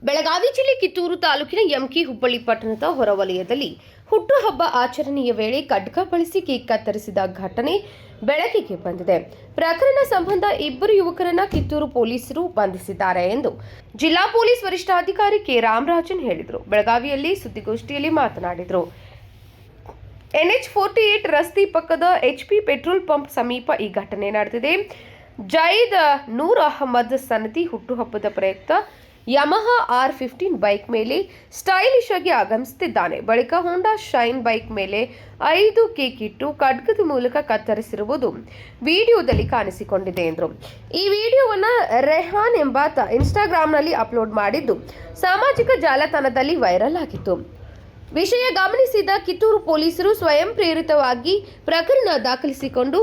ಬೆಳಗಾವಿ ಜಿಲ್ಲೆ ಕಿತ್ತೂರು ತಾಲೂಕಿನ ಯಮಕಿ ಹುಬ್ಬಳ್ಳಿ ಪಟ್ಟಣದ ಹೊರವಲಯದಲ್ಲಿ ಹುಟ್ಟುಹಬ್ಬ ಆಚರಣೆಯ ವೇಳೆ ಖಡ್ಗ ಬಳಸಿ ಕೇಕ್ ಕತ್ತರಿಸಿದ ಘಟನೆ ಬೆಳಕಿಗೆ ಬಂದಿದೆ. ಪ್ರಕರಣ ಸಂಬಂಧ ಇಬ್ಬರು ಯುವಕರನ್ನ ಕಿತ್ತೂರು ಪೊಲೀಸರು ಬಂಧಿಸಿದ್ದಾರೆ ಎಂದು ಜಿಲ್ಲಾ ಪೊಲೀಸ್ ವರಿಷ್ಠಾಧಿಕಾರಿ ಕೆ ರಾಮರಾಜನ್ ಹೇಳಿದರು. ಬೆಳಗಾವಿಯಲ್ಲಿ ಸುದ್ದಿಗೋಷ್ಠಿಯಲ್ಲಿ ಮಾತನಾಡಿದರು. NH48 ರಸ್ತೆ ಪಕ್ಕದ HP ಪೆಟ್ರೋಲ್ ಪಂಪ್ ಸಮೀಪ ಈ ಘಟನೆ ನಡೆದಿದೆ. ಜೈದ್ ನೂರ್ ಅಹಮದ್ ಸನದಿ ಹುಟ್ಟುಹಬ್ಬದ ಪ್ರಯುಕ್ತ ಯಮಹಾ R15 ಬೈಕ್ ಮೇಲೆ ಸ್ಟೈಲಿಶ್ ಆಗಿ ಆಗಮಿಸುತ್ತಿದ್ದಾನೆ. ಬಳಿಕ ಹೋಂಡಾ ಶೈನ್ ಬೈಕ್ ಮೇಲೆ 5 ಕೇಕ್ ಇಟ್ಟು ಖಡ್ಗದ ಮೂಲಕ ಕತ್ತರಿಸಿರುವುದು ವಿಡಿಯೋದಲ್ಲಿ ಕಾಣಿಸಿಕೊಂಡಿದೆ ಎಂದರು. ಈ ವಿಡಿಯೋವನ್ನು ರೆಹಾನ್ ಎಂಬಾತ ಇನ್ಸ್ಟಾಗ್ರಾಂನಲ್ಲಿ ಅಪ್ಲೋಡ್ ಮಾಡಿದ್ದು ಸಾಮಾಜಿಕ ಜಾಲತಾಣದಲ್ಲಿ ವೈರಲ್ ಆಗಿತ್ತು. ವಿಷಯ ಗಮನಿಸಿದ ಕಿತ್ತೂರು ಪೊಲೀಸರು ಸ್ವಯಂ ಪ್ರೇರಿತವಾಗಿ ಪ್ರಕರಣ ದಾಖಲಿಸಿಕೊಂಡು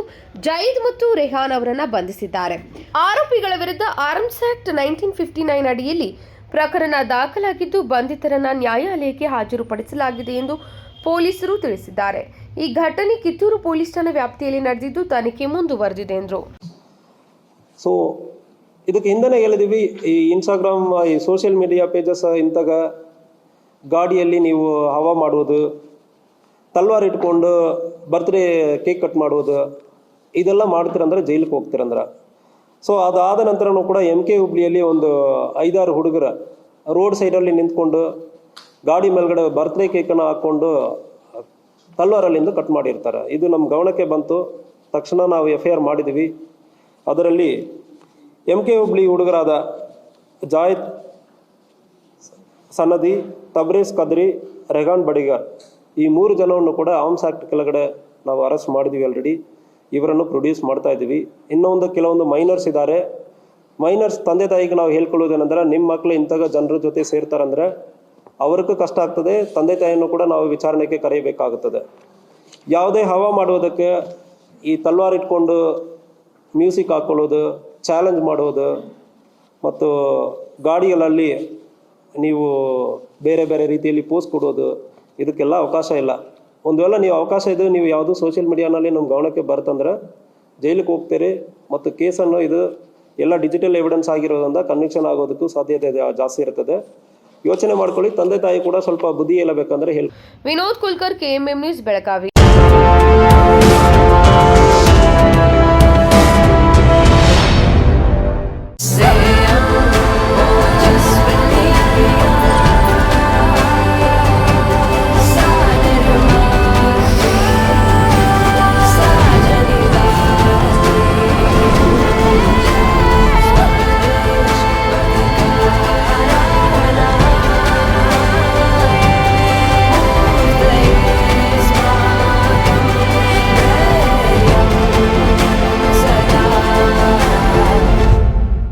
ಜೈದ್ ಮತ್ತು ರೆಹಾನ್ ಅವರನ್ನು ಬಂಧಿಸಿದ್ದಾರೆ. ಆರೋಪಿಗಳ ವಿರುದ್ಧ ಆರ್ಮ್ಸ್ ಆಕ್ಟ್ 1959 ಅಡಿಯಲ್ಲಿ ಪ್ರಕರಣ ದಾಖಲಾಗಿದ್ದು ಬಂಧಿತರನ್ನ ನ್ಯಾಯಾಲಯಕ್ಕೆ ಹಾಜರುಪಡಿಸಲಾಗಿದೆ ಎಂದು ಪೊಲೀಸರು ತಿಳಿಸಿದ್ದಾರೆ. ಈ ಘಟನೆ ಕಿತ್ತೂರು ಪೊಲೀಸ್ ಠಾಣಾ ವ್ಯಾಪ್ತಿಯಲ್ಲಿ ನಡೆದಿದ್ದು ತನಿಖೆ ಮುಂದುವರೆದಿದೆ ಎಂದರು. ಸೊ ಇದಕ್ಕೆ ಹಿಂದೆನೇ ಹೇಳಿದೀವಿ, ಈ ಇನ್ಸ್ಟಾಗ್ರಾಮ್ ಈ ಸೋಷಿಯಲ್ ಮೀಡಿಯಾ ಪೇಜಸ್ ಇಂತಾಗ ಗಾಡಿಯಲ್ಲಿ ನೀವು ಹವಾ ಮಾಡುವುದು, ತಲ್ವಾರ್ ಇಟ್ಕೊಂಡು ಬರ್ತ್ಡೇ ಕೇಕ್ ಕಟ್ ಮಾಡುವುದು, ಇದೆಲ್ಲ ಮಾಡ್ತೀರಂದ್ರೆ ಜೈಲಿಗೆ ಹೋಗ್ತೀರಂದ್ರೆ. ಸೊ ಅದಾದ ನಂತರನೂ ಕೂಡ MK ಹುಬ್ಳಿಯಲ್ಲಿ ಒಂದು 5-6 ಹುಡುಗರ ರೋಡ್ ಸೈಡಲ್ಲಿ ನಿಂತ್ಕೊಂಡು ಗಾಡಿ ಮೇಲ್ಗಡೆ ಬರ್ತ್ಡೇ ಕೇಕನ್ನು ಹಾಕ್ಕೊಂಡು ತಲ್ವಾರಲ್ಲಿಂದ ಕಟ್ ಮಾಡಿರ್ತಾರೆ. ಇದು ನಮ್ಮ ಗಮನಕ್ಕೆ ಬಂತು. ತಕ್ಷಣ ನಾವು FIR ಮಾಡಿದ್ದೀವಿ. ಅದರಲ್ಲಿ MK ಹುಬ್ಳಿ ಹುಡುಗರಾದ ಜಾಯದ್ ಸನದಿ, ತಬ್ರೇಜ್ ಕದ್ರಿ, ರೆಹಾನ್ ಬಡಿಗಾರ್ ಈ 3 ಜನವನ್ನು ಕೂಡ ಆರ್ಮ್ಸ್ ಆಕ್ಟ್ ಕೆಳಗಡೆ ನಾವು ಅರೆಸ್ಟ್ ಮಾಡಿದ್ದೀವಿ. ಆಲ್ರೆಡಿ ಇವರನ್ನು ಪ್ರೊಡ್ಯೂಸ್ ಮಾಡ್ತಾ ಇದ್ದೀವಿ. ಇನ್ನೊಂದು ಕೆಲವೊಂದು ಮೈನರ್ಸ್ ಇದ್ದಾರೆ. ಮೈನರ್ಸ್ ತಂದೆ ತಾಯಿಗೆ ನಾವು ಹೇಳ್ಕೊಳ್ಳೋದೇನೆಂದ್ರೆ, ನಿಮ್ಮ ಮಕ್ಕಳು ಇಂತಹ ಜನರ ಜೊತೆ ಸೇರ್ತಾರಂದ್ರೆ ಅವ್ರಿಗೂ ಕಷ್ಟ ಆಗ್ತದೆ, ತಂದೆ ತಾಯಿಯನ್ನು ಕೂಡ ನಾವು ವಿಚಾರಣೆಗೆ ಕರೆಯಬೇಕಾಗುತ್ತದೆ. ಯಾವುದೇ ಹವಾ ಮಾಡುವುದಕ್ಕೆ ಈ ತಲ್ವಾರ್ ಇಟ್ಕೊಂಡು ಮ್ಯೂಸಿಕ್ ಹಾಕ್ಕೊಳ್ಳೋದು, ಚಾಲೆಂಜ್ ಮಾಡೋದು ಮತ್ತು ಗಾಡಿಗಳಲ್ಲಿ ನೀವು ಬೇರೆ ಬೇರೆ ರೀತಿಯಲ್ಲಿ ಪೋಸ್ಟ್ ಕೊಡೋದು, ಇದಕ್ಕೆಲ್ಲ ಅವಕಾಶ ಇಲ್ಲ. ಒಂದು ವೇಳೆ ನೀವು ಅವಕಾಶ ಇದೆ, ನೀವು ಯಾವುದು ಸೋಷಿಯಲ್ ಮೀಡಿಯಾನಲ್ಲಿ ನಮ್ಮ ಗಮನಕ್ಕೆ ಬರ್ತಂದ್ರೆ ಜೈಲಿಗೆ ಹೋಗ್ತೀರಿ ಮತ್ತು ಕೇಸನ್ನು ಇದು ಎಲ್ಲ ಡಿಜಿಟಲ್ ಎವಿಡೆನ್ಸ್ ಆಗಿರೋದ್ರಿಂದ ಕನ್ವಿಕ್ಷನ್ ಆಗೋದಕ್ಕೂ ಸಾಧ್ಯತೆ ಜಾಸ್ತಿ ಇರ್ತದೆ. ಯೋಚನೆ ಮಾಡ್ಕೊಳ್ಳಿ. ತಂದೆ ತಾಯಿ ಕೂಡ ಸ್ವಲ್ಪ ಬುದ್ಧಿ ಹೇಳಬೇಕಂದ್ರೆ ಹೇಳಿ. Vinod Kulkar, KMM news, Belagavi.